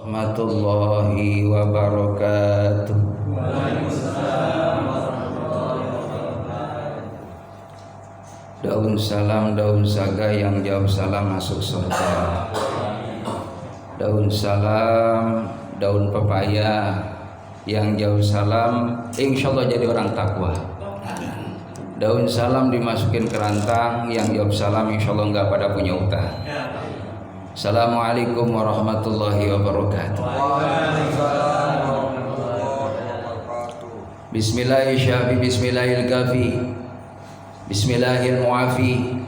warahmatullahi wabarakatuh. Daun salam, daun saga yang jawab salam masuk surga. Daun salam, daun pepaya yang jauh salam insyaallah jadi orang takwa. Daun salam dimasukin ke rantang, yang jawab salam insyaallah enggak pada punya utang. Assalamualaikum warahmatullahi wabarakatuh. Bismillahirrahmanirrahim. Bismillahirrahmanirrahim. Bismillahirrahmanirrahim.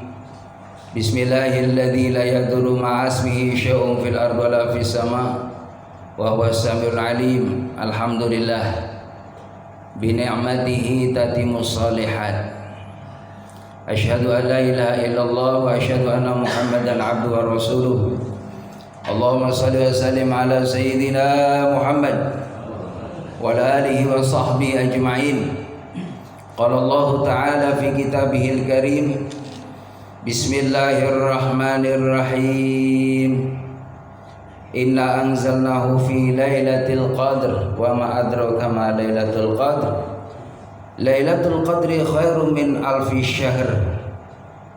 Bismillahilladzi la yadurru ma'asmihi syai'un fil ardi wa la fis sama' wa huwas samiul alim. Alhamdulillah bi ni'matihi tatimmus shalihat. Asyhadu an la ilaha illallah wa asyhadu anna Muhammadan abduhu wa rasuluh. Allahumma shalli wa sallim ala sayyidina Muhammad wa ala alihi wa sahbihi ajma'in. Qala Allah ta'ala fi kitabihil karim. Bismillahirrahmanirrahim. Inna anzalnahu fi lailatul qadr wa ma adraka ma lailatul qadr. Lailatul qadri khairum min alfi syahr.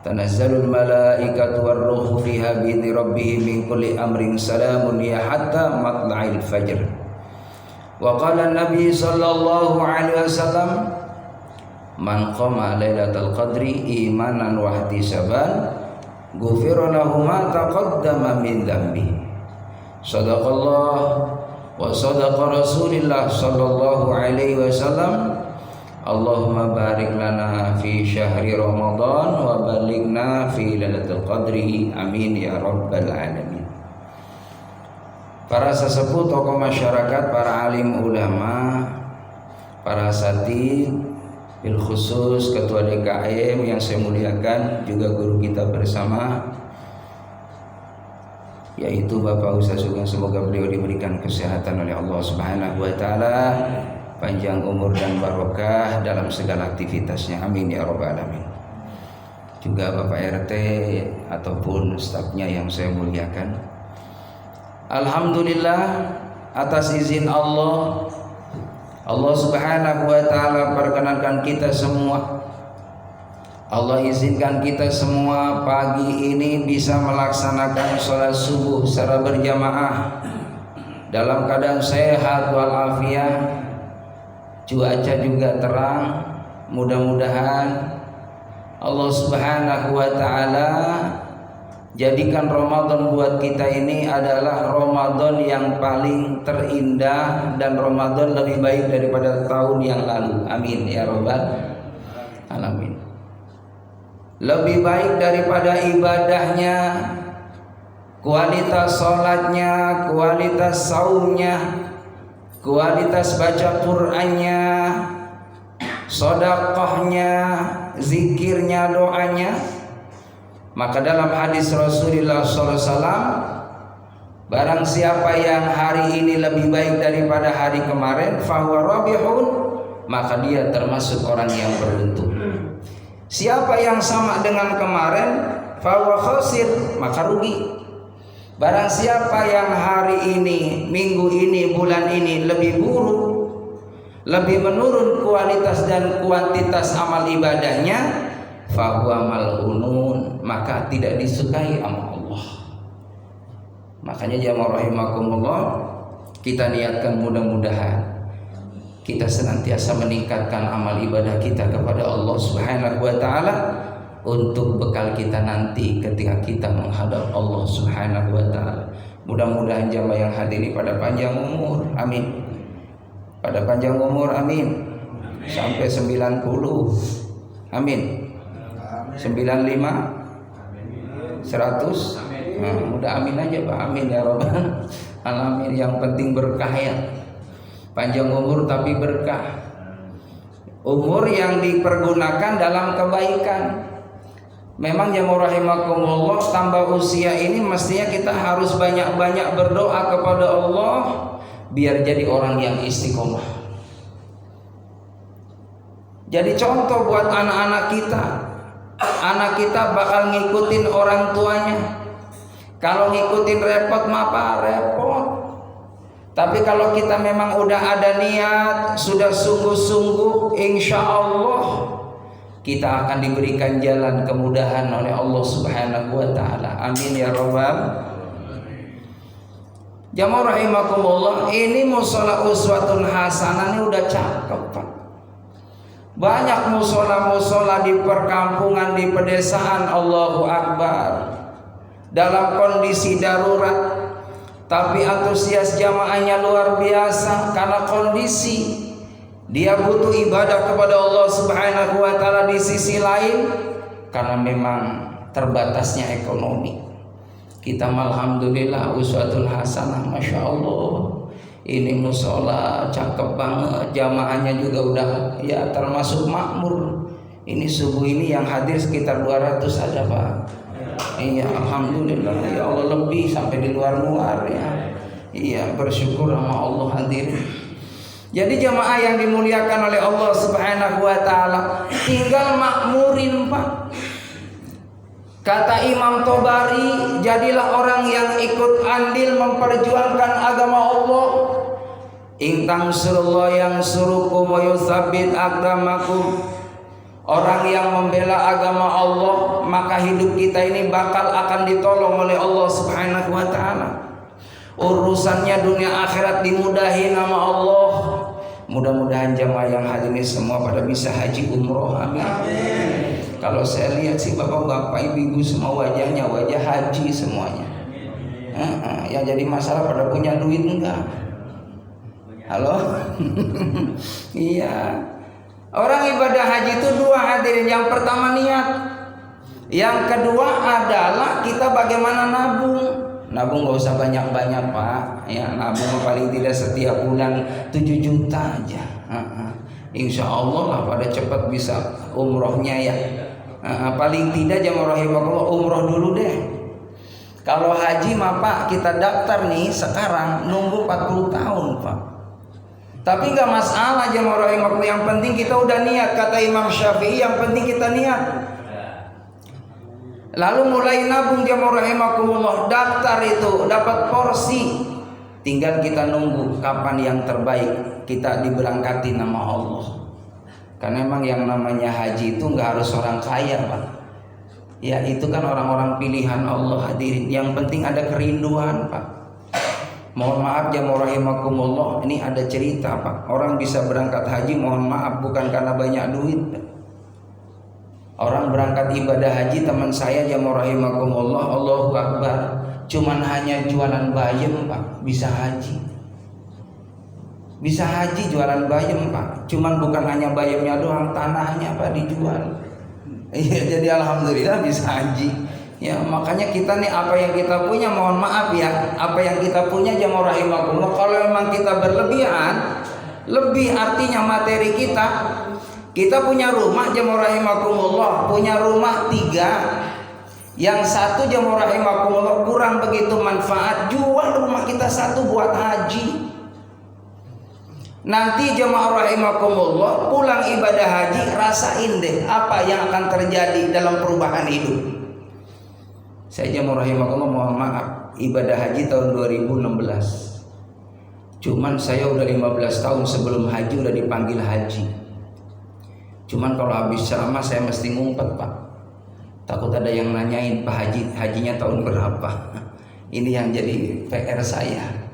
Tanazzalul malaikatu warruhu fiha bi'izni rabbihim min kulli amrin salamun ya hatta matla'il fajr. Wa qala an-nabi sallallahu alaihi wasallam, man qama lailatul qadri imanan wa ihtisaban ghufira lahu ma taqaddama min dhanbi. Shadaqallah wa sadaqa Rasulullah sallallahu alaihi wasallam. Allahumma barik lana fi syahri Ramadan wa balighna fi lailatul qadri. Amin ya rabbal alamin. Para sesepuh, tokoh masyarakat, para alim ulama, para asatidz, bil khusus ketua DKM yang saya muliakan, juga guru kita bersama yaitu Bapak Ustaz Sugeng, semoga beliau diberikan kesehatan oleh Allah Subhanahu wa taala, panjang umur dan barokah dalam segala aktivitasnya. Amin ya rabbal alamin. Juga Bapak RT ataupun stafnya yang saya muliakan. Alhamdulillah atas izin Allah Subhanahu wa taala perkenankan kita semua. Allah izinkan kita semua pagi ini bisa melaksanakan sholat subuh secara berjamaah dalam keadaan sehat walafiat. Cuaca juga terang. Mudah-mudahan Allah Subhanahu wa taala jadikan Ramadan buat kita ini adalah Ramadan yang paling terindah dan Ramadan lebih baik daripada tahun yang lalu. Amin ya rabbal alamin. Lebih baik daripada ibadahnya, kualitas sholatnya, kualitas saumnya, kualitas baca Qur'annya, sedekahnya, zikirnya, doanya. Maka dalam hadis Rasulullah SAW, barang siapa yang hari ini lebih baik daripada hari kemarin, fahuwa rabihun, maka dia termasuk orang yang beruntung. Siapa yang sama dengan kemarin, fahuwa khasir, maka rugi. Barang siapa yang hari ini, minggu ini, bulan ini lebih buruk, lebih menurun kualitas dan kuantitas amal ibadahnya, fahuwa mal'unun, maka tidak disukai sama Allah. Makanya jamaah rahimakumullah, kita niatkan mudah-mudahan kita senantiasa meningkatkan amal ibadah kita kepada Allah Subhanahu wa taala untuk bekal kita nanti ketika kita menghadap Allah Subhanahu wa taala. Mudah-mudahan jamaah yang hadiri pada panjang umur, amin. Pada panjang umur, amin. Sampai 90, amin. 95, 100, nah, mudah amin aja Pak, amin ya rabbal alamin. Yang penting berkah ya, panjang umur tapi berkah. Umur yang dipergunakan dalam kebaikan. Memang jamaah rahimakumullah, tambah usia ini mestinya kita harus banyak-banyak berdoa kepada Allah biar jadi orang yang istiqomah. Jadi contoh buat anak-anak kita. Anak kita bakal ngikutin orang tuanya. Kalau ngikutin repot mah apa repot. Tapi kalau kita memang udah ada niat, sudah sungguh-sungguh, insya Allah kita akan diberikan jalan kemudahan oleh Allah Subhanahu wa taala. Amin ya rabbal. Jamaah rahimakumullah, ini mushola uswatun hasanah ini udah cakep Pak. Banyak musola-musola di perkampungan, di pedesaan, Allahu Akbar, dalam kondisi darurat, tapi antusias jamaahnya luar biasa karena kondisi dia butuh ibadah kepada Allah Subhanahu wa taala, di sisi lain karena memang terbatasnya ekonomi. Kita alhamdulillah uswatul hasanah, masya Allah. Ini musola cakep banget, jamaahnya juga udah ya termasuk makmur. Ini subuh ini yang hadir sekitar 200 ada Pak. Iya alhamdulillah ya Allah, lebih sampai di luar-luar ya. Iya bersyukur sama Allah hadir. Jadi jamaah yang dimuliakan oleh Allah Subhanahu wa taala, tinggal makmurin Pak. Kata Imam Tobari, jadilah orang yang ikut andil memperjuangkan agama Allah. In tansurullah yansurukum wa yutsabbit aqdamakum. Orang yang membela agama Allah, maka hidup kita ini bakal akan ditolong oleh Allah Subhanahu wa taala. Urusannya dunia akhirat dimudahin sama Allah. Mudah-mudahan jamaah yang hadir ini semua pada bisa haji umroh, amin. Kalau saya lihat sih bapak-bapak, ibu-ibu semua wajahnya wajah haji semuanya. Yang jadi masalah pada punya duit enggak? Halo? Iya. Orang ibadah haji itu dua hadirin. Yang pertama niat. Yang kedua adalah kita bagaimana nabung. Nabung gak usah banyak-banyak Pak. Ya, nabung paling tidak setiap bulan 7 juta aja. Insya Allah lah pada cepat bisa umrohnya ya. Paling tidak jamaah rahimakumullah umroh dulu deh. Kalau haji mah Pak kita daftar nih sekarang nunggu 40 tahun Pak. Tapi nggak masalah jamaah rahimakumullah, yang penting kita udah niat. Kata Imam Syafi'i yang penting kita niat. Lalu mulai nabung jamaah rahimakumullah, daftar itu dapat porsi, tinggal kita nunggu kapan yang terbaik kita diberangkati nama Allah. Karena memang yang namanya haji itu nggak harus orang kaya Pak. Ya itu kan orang-orang pilihan Allah hadirin. Yang penting ada kerinduan Pak. Mohon maaf jamaah rahimakumullah, ini ada cerita Pak. Orang bisa berangkat haji mohon maaf bukan karena banyak duit. Orang berangkat ibadah haji teman saya jamaah rahimakumullah, Allahu Akbar, cuman hanya jualan bayam Pak bisa haji. Bisa haji jualan bayam Pak. Cuman bukan hanya bayamnya doang, tanahnya Pak dijual. Iya, jadi alhamdulillah bisa haji. Ya, makanya kita nih apa yang kita punya mohon maaf ya, apa yang kita punya jamaah rahimakumullah, kalau memang kita berlebihan, lebih artinya materi kita. Kita punya rumah jamaah rahimakumullah, punya rumah 3. Yang satu jamaah rahimakumullah kurang begitu manfaat, jual rumah kita satu buat haji. Nanti jamaah rahimakumullah pulang ibadah haji, rasain deh apa yang akan terjadi dalam perubahan hidup. Saya jamaah rahimakumullah mohon maaf, ibadah haji tahun 2016. Cuman saya udah 15 tahun sebelum haji udah dipanggil haji. Cuman kalau habis ceramah saya mesti ngumpet Pak. Takut ada yang nanyain Pak Haji, hajinya tahun berapa. Ini yang jadi PR saya.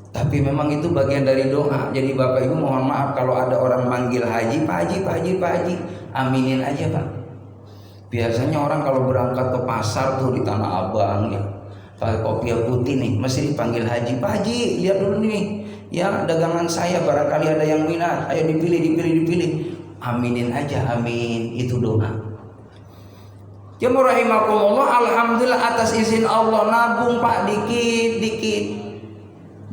Tapi memang itu bagian dari doa. Jadi Bapak Ibu mohon maaf kalau ada orang manggil haji, Pak Haji, Pak Haji, Pak Haji, aminin aja Pak. Biasanya orang kalau berangkat ke pasar tuh di Tanah Abang ya, pakai kopiah putih nih, mesti dipanggil haji. Pak Haji, lihat dulu nih, ya dagangan saya barangkali ada yang minat, ayo dipilih. Aminin aja, amin, itu doa. Jemaah rahimakumullah, alhamdulillah atas izin Allah nabung Pak dikit.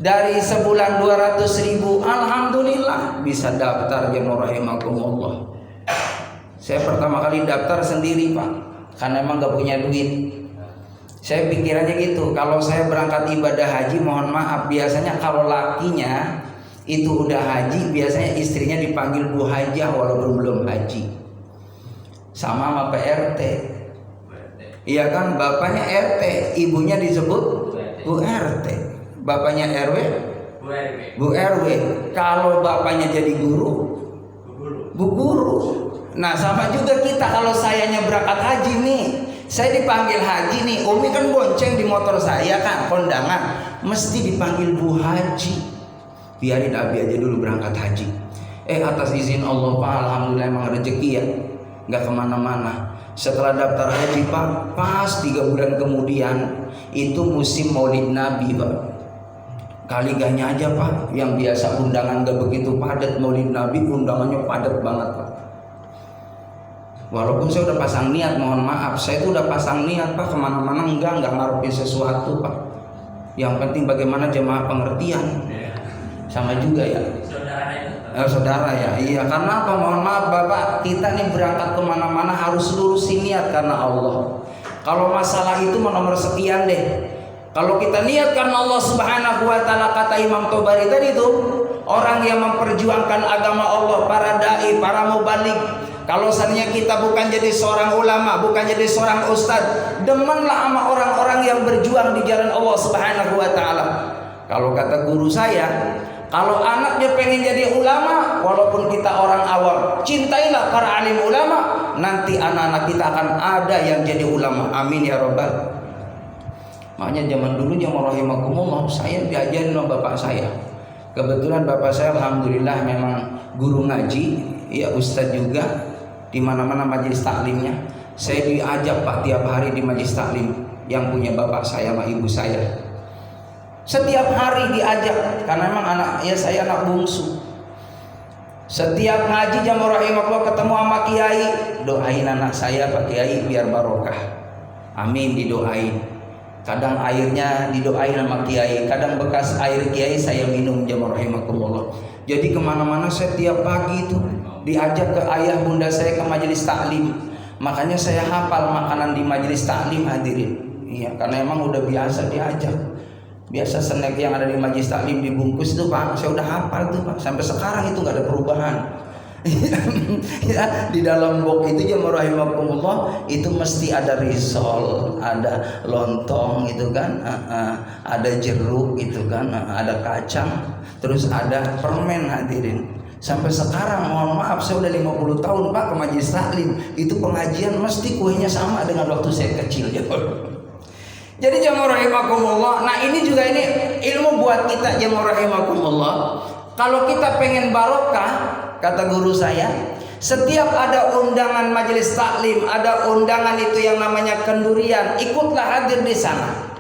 Dari sebulan 200.000, alhamdulillah bisa daftar jemaah rahimakumullah. Saya pertama kali daftar sendiri Pak, karena emang gak punya duit. Saya pikirannya gitu, kalau saya berangkat ibadah haji mohon maaf, biasanya kalau lakinya itu udah haji, biasanya istrinya dipanggil Bu Hajah walaupun belum haji. Sama PRT. Iya kan, bapaknya RT, ibunya disebut Bu RT. Bapaknya RW Bu RW. Kalau bapaknya jadi guru, Bu guru. Nah sama juga kita kalau sayanya berangkat haji nih, saya dipanggil haji nih, Umi kan bonceng di motor saya kan kondangan, mesti dipanggil Bu Haji. Biarin Abi aja dulu berangkat haji. Atas izin Allah Pak, alhamdulillah emang rezeki ya, nggak kemana-mana. Setelah daftar haji Pak, pas 3 bulan kemudian itu musim Maulid Nabi Pak. Kali gaknya aja Pak, yang biasa undangan gak begitu padat, Maulid Nabi undangannya padat banget Pak. Walaupun saya udah pasang niat, mohon maaf, saya itu udah pasang niat Pak, kemana-mana enggak ngarepin sesuatu Pak. Yang penting bagaimana jemaah pengertian. Sama juga ya. Saudara ya, iya. Karena apa? Mohon maaf Bapak, kita nih berangkat kemana-mana harus lurusin niat karena Allah. Kalau masalah itu nomor sekian deh. Kalau kita niat karena Allah Subhanahu wa Ta'ala, kata Imam Tobari tadi itu, orang yang memperjuangkan agama Allah, para dai, para mubaligh. Kalau seandainya kita bukan jadi seorang ulama, bukan jadi seorang ustadz, demenlah sama orang-orang yang berjuang di jalan Allah Subhanahu wa Ta'ala. Kalau kata guru saya, kalau anaknya pengen jadi ulama, walaupun kita orang awam, cintailah para alim ulama, nanti anak-anak kita akan ada yang jadi ulama. Amin ya Rabbal. Makanya zaman dulu jamaah rahimakumullah, saya diajarin sama bapak saya. Kebetulan bapak saya alhamdulillah memang guru ngaji, ya ustadz juga. Di mana-mana majelis taklimnya, saya diajak Pak tiap hari di majelis taklim yang punya bapak saya sama ibu saya. Setiap hari diajak, karena memang saya anak bungsu. Setiap ngaji jamaah rahimakumullah ketemu sama kiai, doain anak saya Pak Kiai biar barokah. Amin, didoain. Kadang airnya didoain sama kiai, kadang bekas air kiai saya minum jamaah rahimakumullah. Jadi kemana-mana saya tiap pagi itu diajak ke ayah bunda saya ke majelis taklim. Makanya saya hafal makanan di majelis taklim hadirin. Iya, karena emang udah biasa diajak. Biasa snack yang ada di majelis taklim dibungkus itu Pak, saya udah hafal tuh Pak. Sampai sekarang itu nggak ada perubahan. Ya, di dalam box itu jamaah rahimakumullah itu mesti ada risol, ada lontong itu kan, ada jeruk itu kan, ada kacang, terus ada permen hadirin. Sampai sekarang mohon maaf saya udah 50 tahun Pak ke majelis taklim, itu pengajian mesti kuenya sama dengan waktu saya kecil ya. Jadi jamaah rahimakumullah, nah ini juga ini ilmu buat kita jamaah rahimakumullah. Kalau kita pengen barokah, kata guru saya, setiap ada undangan majelis taklim, ada undangan itu yang namanya kendurian, ikutlah hadir di sana.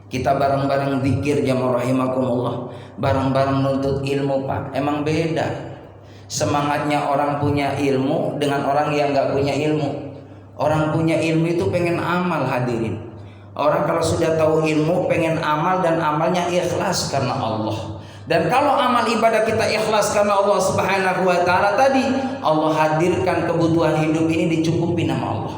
Kita bareng-bareng zikir jamaah rahimakumullah, bareng-bareng nuntut ilmu Pak. Emang beda semangatnya orang punya ilmu dengan orang yang nggak punya ilmu. Orang punya ilmu itu pengen amal hadirin. Orang kalau sudah tahu ilmu pengen amal dan amalnya ikhlas karena Allah. Dan kalau amal ibadah kita ikhlas karena Allah Subhanahu wa Ta'ala tadi, Allah hadirkan kebutuhan hidup ini dicukupi nama Allah.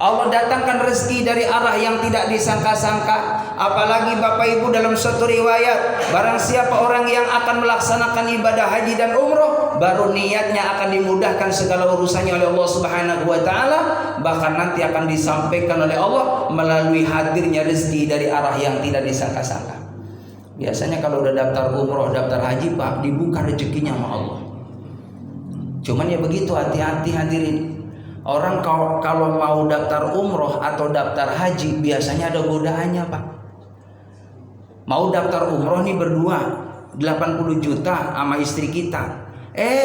Allah datangkan rezeki dari arah yang tidak disangka-sangka. Apalagi Bapak Ibu dalam suatu riwayat, barang siapa orang yang akan melaksanakan ibadah haji dan umroh, baru niatnya akan dimudahkan segala urusannya oleh Allah Subhanahu wa Ta'ala. Bahkan nanti akan disampaikan oleh Allah melalui hadirnya rezeki dari arah yang tidak disangka-sangka. Biasanya kalau udah daftar umroh, daftar haji Pak, dibuka rezekinya sama Allah. Cuman ya begitu, hati-hati hadirin. Orang kalau mau daftar umroh atau daftar haji biasanya ada godaannya Pak. Mau daftar umroh nih berdua 80 juta sama istri kita.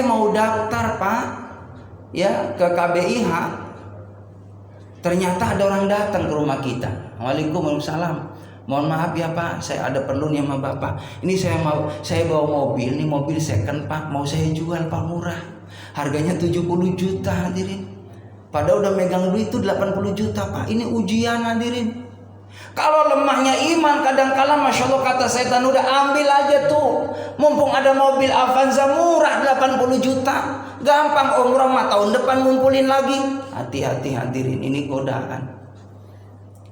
Mau daftar Pak ya ke KBIH. Ternyata ada orang datang ke rumah kita. Waalaikumsalam. Mohon maaf ya Pak, saya ada perlu nih sama Bapak. Ini saya bawa mobil, ini mobil second Pak, mau saya jual Pak murah. Harganya 70 juta hadirin. Padahal udah megang duit itu 80 juta Pak. Ini ujian hadirin. Kalau lemahnya iman kadang-kala Masya Allah kata setan, udah ambil aja tuh. Mumpung ada mobil Avanza murah 80 juta. Gampang umroh mah tahun depan ngumpulin lagi. Hati-hati hadirin, ini godaan.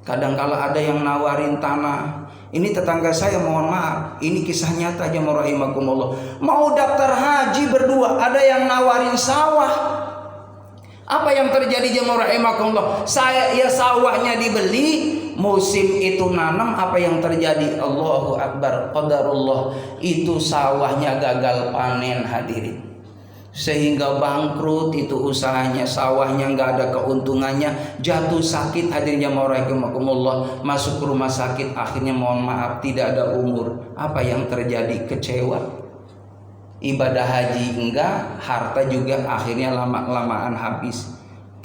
Kadang-kala ada yang nawarin tanah. Ini tetangga saya, mohon maaf, ini kisah nyata jamaah rahimakumullah. Mau daftar haji berdua, ada yang nawarin sawah. Apa yang terjadi jamaah rahimakumullah? Sawahnya dibeli, musim itu nanam, apa yang terjadi? Allahu Akbar, qadarullah, itu sawahnya gagal panen hadirin, sehingga bangkrut itu usahanya, sawahnya nggak ada keuntungannya, jatuh sakit hadirin jamaah rahimakumullah, masuk ke rumah sakit, akhirnya mohon maaf tidak ada umur. Apa yang terjadi? Kecewa. Ibadah haji enggak, harta juga akhirnya lama-lamaan habis.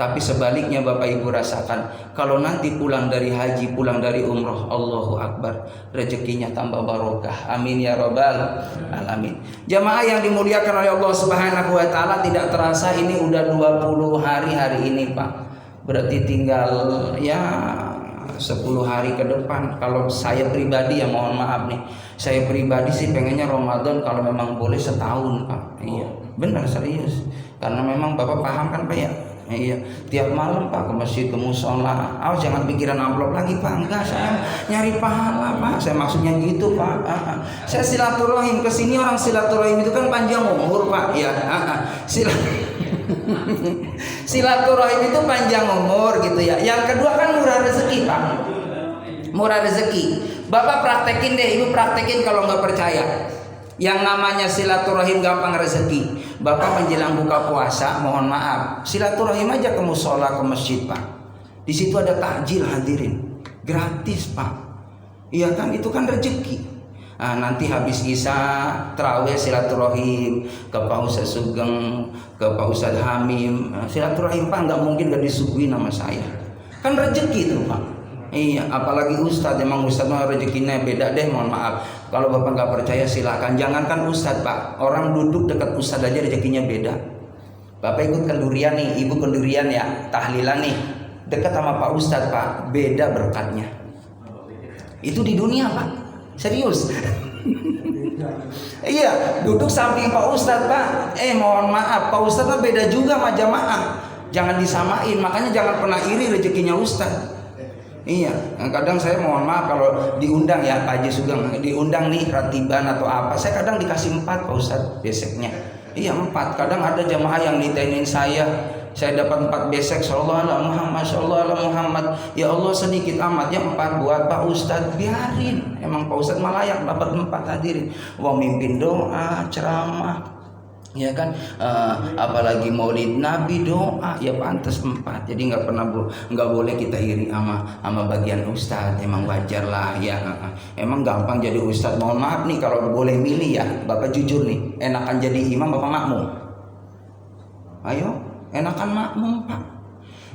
Tapi sebaliknya Bapak Ibu rasakan, kalau nanti pulang dari haji, pulang dari umroh, Allahu Akbar, rezekinya tambah barokah. Amin ya rabbal alamin. Jamaah yang dimuliakan oleh Allah Subhanahu wa taala, tidak terasa ini udah 20 hari ini Pak. Berarti tinggal ya 10 hari ke depan. Kalau saya pribadi ya mohon maaf nih, saya pribadi sih pengennya Ramadan kalau memang boleh setahun Pak. Iya, benar serius. Karena memang Bapak paham kan Pak ya? Iya, tiap malam Pak ke masjid, ke musola. Jangan pikiran amplop lagi Pak. Enggak, saya nyari pahala Pak. Saya maksudnya gitu Pak. Saya silaturahim ke sini, orang silaturahim itu kan panjang umur Pak. Ya, silaturahim itu panjang umur gitu ya. Yang kedua kan murah rezeki Pak. Murah rezeki. Bapak praktekin deh, Ibu praktekin kalau nggak percaya. Yang namanya silaturahim gampang rezeki. Bapak menjelang buka puasa, mohon maaf, silaturahim aja ke musola, ke masjid Pak. Di situ ada takjil hadirin, gratis Pak. Iya kan, itu kan rezeki. Nanti habis isya terawih silaturahim ke Pak Ustadz Sugeng, ke Pak Ustadz Hamim. Silaturahim Pak, nggak mungkin gak disuguhi nama saya. Kan rezeki itu Pak. Iya, apalagi Ustadz, emang Ustadz mah rezekinya beda deh, mohon maaf. Kalau Bapak nggak percaya silakan, jangankan Ustadz Pak, orang duduk dekat Ustadz aja rezekinya beda. Bapak ikut kendurian nih, Ibu kendurian ya, tahlilan nih, dekat sama Pak Ustadz Pak, beda berkatnya. Itu di dunia Pak, serius. Iya, duduk samping Pak Ustadz Pak, mohon maaf, Pak Ustadz mah beda juga sama jamaah, jangan disamain, makanya jangan pernah iri rezekinya Ustadz. Iya, kadang saya mohon maaf kalau diundang ya Pak Haji Sugeng, diundang nih ratiban atau apa, saya kadang dikasih 4 Pak Ustadz beseknya. Iya 4, kadang ada jamaah yang nitinin saya dapat 4 besek, Sallallahu ala Muhammad, Sallallahu ala Muhammad. Ya Allah sedikit amat ya 4 buat Pak Ustadz, biarin. Emang Pak Ustadz malah yang dapat 4 hadirin. Wah mimpin doa, ceramah. Ya kan, apalagi maulid Nabi doa, ya pantas 4. Jadi nggak boleh kita iri sama bagian ustadz. Emang wajar lah ya. Emang gampang jadi ustadz. Mohon maaf nih kalau boleh milih ya, Bapak jujur nih, enakan jadi imam Bapak makmum? Ayo, enakan makmum Pak.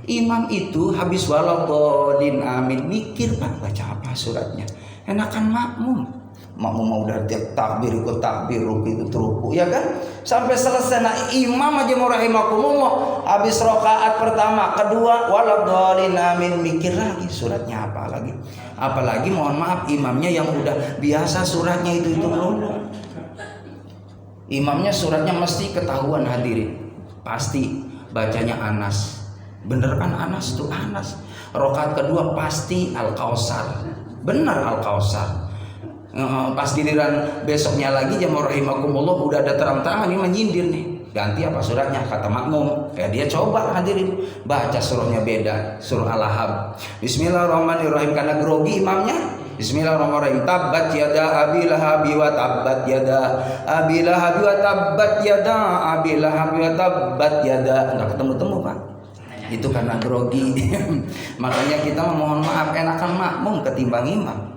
Imam itu habis waladhdallin amin mikir Pak, baca apa suratnya. Enakan makmum. Makmum mau udah tiap takbir ikut takbir, ruku ikut ruku, ya kan? Sampai selesai. Nah imam aja rahimakumullah, habis rakaat pertama, kedua, waladhdallin amin, mikir lagi suratnya apa lagi. Apalagi mohon maaf imamnya yang udah biasa suratnya itu melulu. Imamnya suratnya mesti ketahuan hadirin, pasti bacanya Anas. Bener kan Anas tuh Anas. Rakaat kedua pasti Al-Kautsar, benar Al-Kautsar. Pas giliran besoknya lagi jamaah rahimakumullah udah ada terang-terangan ini menyindir nih, ganti apa suratnya, kata makmum. Dia coba hadirin baca surahnya beda, surah Al-Ahzab. Bismillahirrahmanirrahim, karena grogi imamnya. Bismillahirrahmanirrahim. Tabbat yada abi lahabi wa tabbat yada abi lahabi wa tabbat yada abi lahabi wa tabbat yada. Enggak ketemu-temu Pak. Itu karena grogi. Makanya kita mohon maaf, enakan makmum ketimbang imam.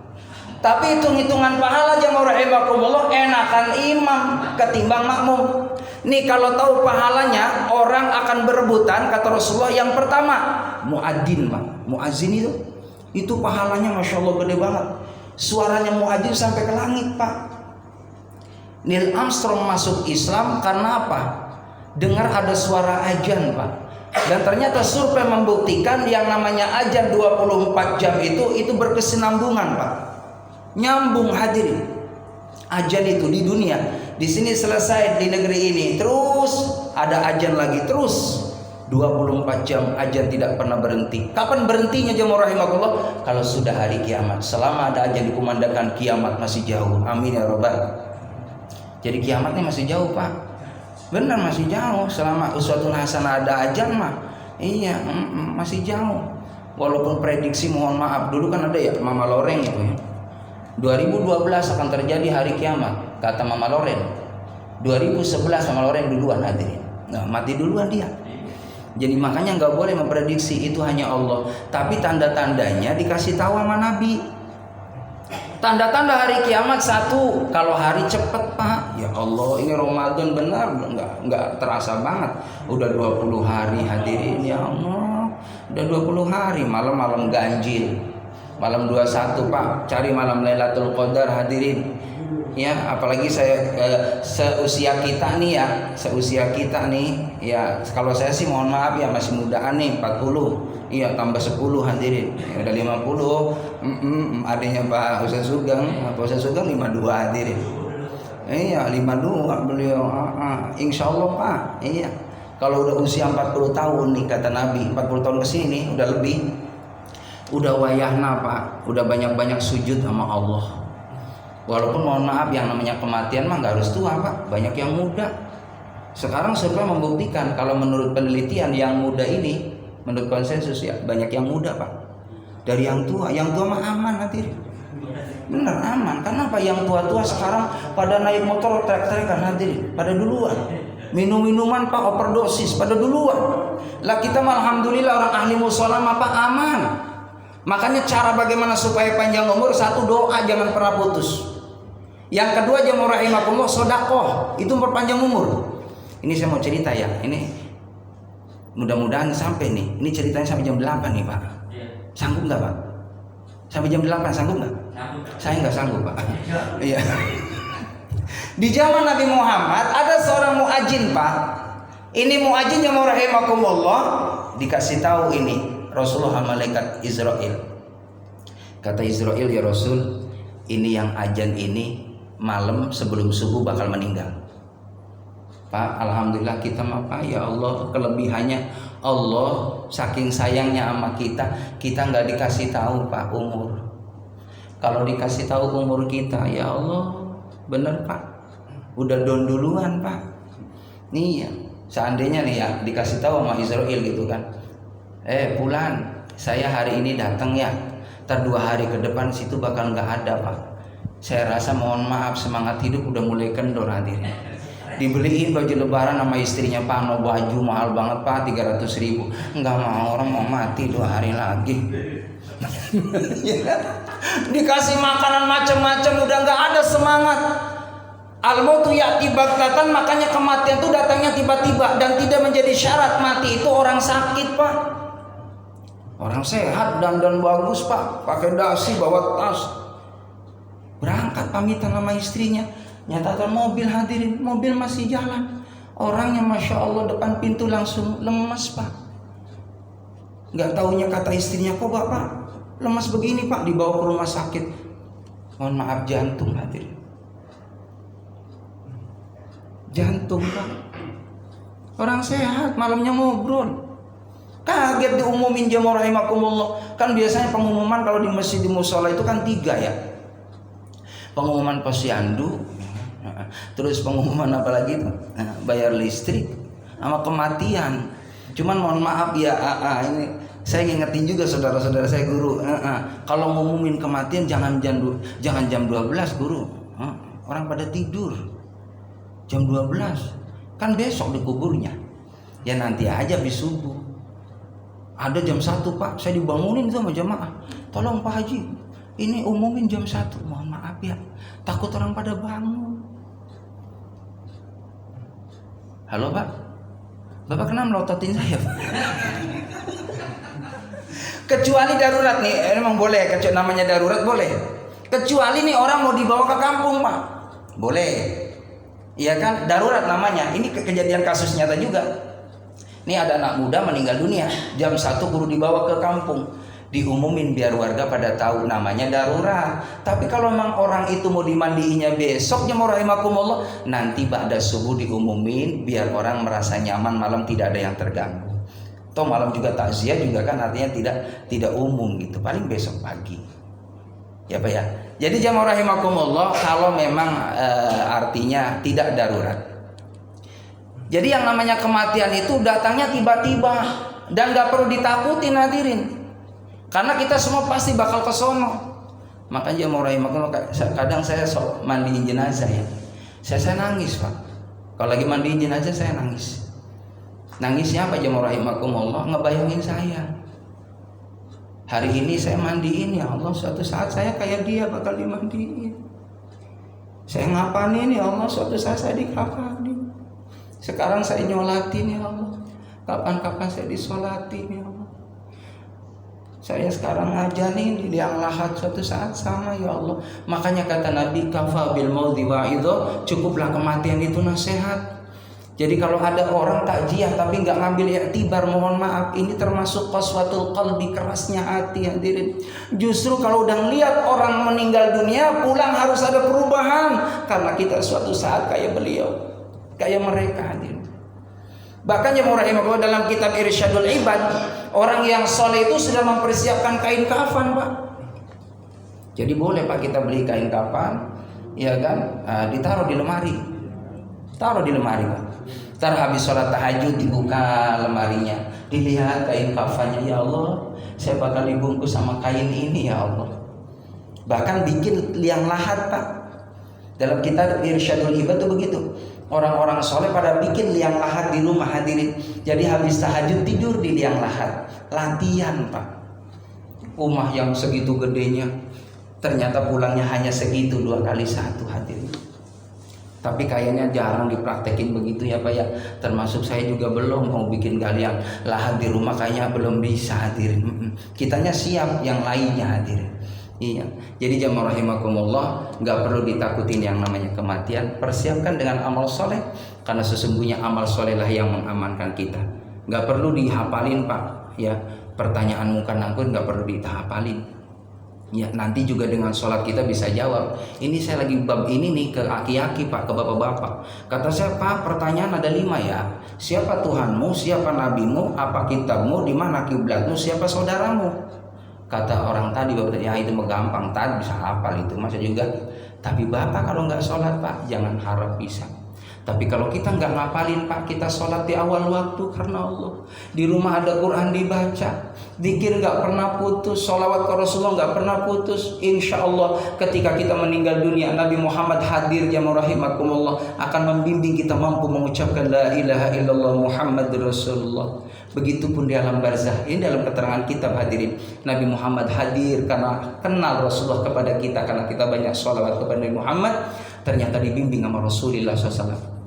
Tapi hitung-hitungan pahala jamaah rahimakumullah enakan imam ketimbang makmum. Nih kalau tahu pahalanya, orang akan berebutan kata Rasulullah. Yang pertama muadzin Pak. Muadzin itu pahalanya Masya Allah gede banget. Suaranya muadzin sampai ke langit Pak. Neil Armstrong masuk Islam karena apa? Dengar ada suara azan Pak. Dan ternyata survei membuktikan yang namanya azan 24 jam itu berkesinambungan Pak. Nyambung hadirin. Azan itu di dunia, di sini selesai di negeri ini, terus ada azan lagi, terus 24 jam azan tidak pernah berhenti. Kapan berhentinya jemaah rahimakumullah? Kalau sudah hari kiamat. Selama ada azan dikumandangkan, kiamat masih jauh. Amin ya rabbal. Jadi kiamatnya masih jauh Pak. Benar masih jauh. Selama uswatun hasanah ada azan mah, iya masih jauh. Walaupun prediksi mohon maaf dulu kan ada ya Mama Loreng itu ya. 2012 akan terjadi hari kiamat kata Mama Loreng. 2011 Mama Loreng duluan hadirin. Nah, mati duluan dia. Jadi makanya nggak boleh memprediksi, itu hanya Allah. Tapi tanda-tandanya dikasih tahu sama Nabi. Tanda-tanda hari kiamat satu, kalau hari cepet Pak, ya Allah ini Ramadan benar nggak terasa banget. Udah 20 hari hadirin, ya Allah. Udah 20 hari, malam-malam ganjil. Malam 21 Pak, cari malam Lailatul Qadar hadirin. Ya, apalagi saya seusia kita nih ya, kalau saya sih mohon maaf ya masih mudaan nih 40. Iya, tambah 10 hadirin. Ya, udah 50. Adanya Pak Ustaz Sugeng, Pak Ustaz Sugeng 52 hadirin. Iya, 52 beliau. Insya Allah Pak. Iya. Kalau udah usia 40 tahun nih kata Nabi, 40 tahun kesini udah lebih. Udah wayahna Pak, udah banyak-banyak sujud sama Allah. Walaupun mohon maaf yang namanya kematian mah nggak harus tua Pak, banyak yang muda. Sekarang survei membuktikan kalau menurut penelitian yang muda ini, menurut konsensus ya banyak yang muda Pak. Dari yang tua mah aman hadirin. Bener aman. Kenapa yang tua-tua sekarang pada naik motor trek-trekan hadirin, pada duluan. Minum-minuman Pak overdosis pada duluan. Lah kita mah alhamdulillah orang ahli mushola mah Pak aman. Makanya cara bagaimana supaya panjang umur, satu doa jangan pernah putus. Yang kedua jamaah rahimakumullah sedekah, itu memperpanjang umur. Ini saya mau cerita ya. Ini mudah-mudahan sampai nih. Ini ceritanya sampai jam 8 nih Pak. Sanggup nggak Pak? Sampai jam 8 sanggup nggak? Saya nggak sanggup Pak. Iya. Di zaman Nabi Muhammad ada seorang muadzin Pak. Ini muadzin jamaah rahimakumullah dikasih tahu ini Rasulullah malaikat Israel. Kata Israel, ya Rasul, ini yang azan ini malam sebelum subuh bakal meninggal. Pak, alhamdulillah kita mah Pak, ya Allah kelebihannya Allah saking sayangnya sama kita nggak dikasih tahu Pak umur. Kalau dikasih tahu umur kita, ya Allah bener Pak, udah down duluan Pak. Nih ya, seandainya nih ya dikasih tahu sama Israel gitu kan, Fulan, saya hari ini datang ya, ntar 2 hari ke depan situ bakal nggak ada Pak. Saya rasa mohon maaf semangat hidup udah mulai kendor hadirin. Dibeliin baju lebaran sama istrinya Pak, no baju mahal banget Pak, 300.000. Nggak mau, orang mau mati 2 hari lagi. Dikasih makanan macam-macam udah nggak ada semangat. Al-mautu ya'ti baghtatan, makanya kematian itu datangnya tiba-tiba dan tidak menjadi syarat mati itu orang sakit Pak. Orang sehat dandan bagus Pak, pakai dasi bawa tas. Berangkat pamitan sama istrinya, nyatakan mobil hadirin, mobil masih jalan. Orangnya Masya Allah depan pintu langsung lemas Pak. Nggak taunya kata istrinya, kok Bapak lemas begini Pak, dibawa ke rumah sakit. Mohon maaf jantung hadirin. Jantung Pak. Orang sehat malamnya ngobrol. Kaget diumumin jamaah rahimakumullah. Kan biasanya pengumuman kalau di masjid di musola itu kan 3 ya. Pengumuman posyandu, terus pengumuman apa lagi itu? Bayar listrik sama kematian. Cuman mohon maaf ya, ini saya ngingetin juga saudara-saudara saya guru. Kalau ngumumin kematian jangan jam 12 guru. Orang pada tidur. Jam 12 kan besok dikuburnya. Ya nanti aja habis subuh. Ada jam 1 Pak, saya dibangunin sama jamaah. Tolong Pak Haji, ini umumin jam 1. Mohon maaf ya, takut orang pada bangun. Halo Pak, Bapak kenapa melototin saya Pak? Kecuali darurat nih, memang boleh, namanya darurat boleh. Kecuali nih orang mau dibawa ke kampung Pak, boleh. Iya kan, darurat namanya. Ini kejadian kasus nyata juga. Ini ada anak muda meninggal dunia, jam 1 guru dibawa ke kampung. Diumumin biar warga pada tahu, namanya darurat. Tapi kalau memang orang itu mau dimandiinya besok, jamaah rahimakumullah, nanti ba'da subuh diumumin biar orang merasa nyaman, malam tidak ada yang terganggu. Toh malam juga takziah juga kan artinya tidak umum gitu, paling besok pagi. Ya Pak ya. Jadi jamaah rahimakumullah, kalau memang artinya tidak darurat. Jadi yang namanya kematian itu datangnya tiba-tiba dan gak perlu ditakutin hadirin. Karena kita semua pasti bakal ke sono. Makanya mau rahimakumullah, kadang saya mandiin jenazah ya. Saya nangis, Pak. Kalau lagi mandiin jenazah saya nangis. Nangisnya apa, jemaah rahimakumullah? Ngebayangin saya. Hari ini saya mandiin, ya Allah, suatu saat saya kayak dia bakal dimandiin. Saya ngapain ya Allah, suatu saat saya dikafanin. Sekarang saya nyolatin, ya Allah. Kapan-kapan saya disolatin, ya Allah. Saya sekarang ngajanin di liang lahat, suatu saat sama, ya Allah. Makanya kata Nabi, kafa bil maudhi wa'idho, cukuplah kematian itu nasihat. Jadi kalau ada orang takjiah tapi nggak ngambil iktibar, mohon maaf, ini termasuk qaswatul qalbi, kerasnya hati, hadirin. Justru kalau udah lihat orang meninggal dunia, pulang harus ada perubahan, karena kita suatu saat kayak beliau, kayak mereka, hadirin. Bahkan yang rahimahullah dalam kitab Irsyadul Ibad, orang yang soleh itu sudah mempersiapkan kain kafan, Pak. Jadi boleh, Pak, kita beli kain kafan, ya kan, ditaruh di lemari, taruh di lemari, Pak. Ntar habis sholat tahajud dibuka lemarinya, dilihat kain kafannya, ya Allah, saya bakal dibungkus sama kain ini, ya Allah. Bahkan bikin liang lahat, Pak. Dalam kitab Irsyadul Ibad itu begitu. Orang-orang soleh pada bikin liang lahat di rumah, hadirin. Jadi habis tahajud tidur di liang lahat, latihan, Pak. Rumah yang segitu gedenya, ternyata pulangnya hanya segitu, 2 kali 1, hadirin. Tapi kayaknya jarang dipraktekin begitu ya, Pak ya. Termasuk saya juga belum mau bikin galian lahat di rumah, kayaknya belum bisa, hadirin. Kitanya siap, yang lainnya, hadirin. Iya. Jadi jamaah rahimakumullah, nggak perlu ditakutin yang namanya kematian. Persiapkan dengan amal soleh, karena sesungguhnya amal soleh lah yang mengamankan kita. Nggak perlu dihafalin, Pak. Ya, pertanyaan muka nangkut nggak perlu dihafalin. Ya, nanti juga dengan sholat kita bisa jawab. Ini saya lagi bab ini nih ke aki-aki, Pak, ke bapak-bapak. Kata saya, Pak, pertanyaan ada 5 ya. Siapa Tuhanmu, siapa nabimu, apa kitabmu, di mana kiblatmu, siapa saudaramu? Kata orang tadi, bapak, ya itu gampang, tadi bisa hafal itu, masa juga. Tapi Bapak kalau nggak sholat, Pak, jangan harap bisa. Tapi kalau kita nggak ngapalin, Pak, kita sholat di awal waktu karena Allah. Di rumah ada Quran dibaca, zikir nggak pernah putus, sholawat ke Rasulullah nggak pernah putus. Insya Allah ketika kita meninggal dunia, Nabi Muhammad hadir, jamaah rahimakumullah, akan membimbing kita mampu mengucapkan la ilaha illallah Muhammad Rasulullah. Begitupun di alam barzah. Ini dalam keterangan kitab, hadirin. Nabi Muhammad hadir karena kenal Rasulullah kepada kita, karena kita banyak sholawat kepada Nabi Muhammad. Ternyata dibimbing sama Rasulullah SAW.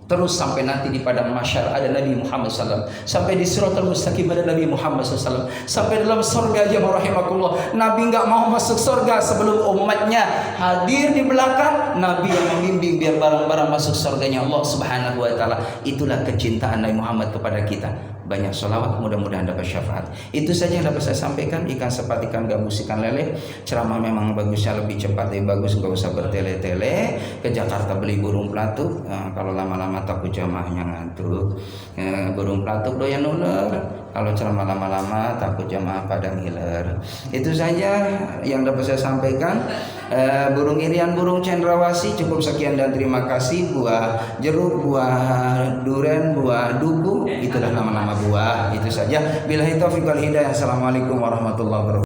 Terus sampai nanti di padang mahsyar ada Nabi Muhammad SAW. Sampai di Siratal Mustaqim ada Nabi Muhammad SAW. Sampai dalam surga, jemaah rahimakumullah, Nabi nggak mau masuk surga sebelum umatnya hadir di belakang. Nabi yang membimbing biar barang-barang masuk surganya Allah Subhanahu Wa Taala. Itulah kecintaan Nabi Muhammad kepada kita. Banyak sholawat, mudah-mudahan dapat syafaat. Itu saja yang dapat saya sampaikan. Ikan sepat, ikan gabus, ikan lele. Ceramah memang bagusnya lebih cepat, lebih bagus, nggak usah bertele-tele. Ke Jakarta beli burung pelatuk. Kalau lama-lama takut jamaahnya ngantuk. Burung pelatuk doyan ular. Kalau ceramah lama-lama takut jamaah pada ngiler. Itu saja yang dapat saya sampaikan. Burung irian, burung cendrawasih, cukup sekian dan terima kasih. Buah jeruk, buah duren, buah duku, itulah nama-nama buah. Itu saja. Billahi taufiq wal hidayah. Assalamualaikum warahmatullahi wabarakatuh.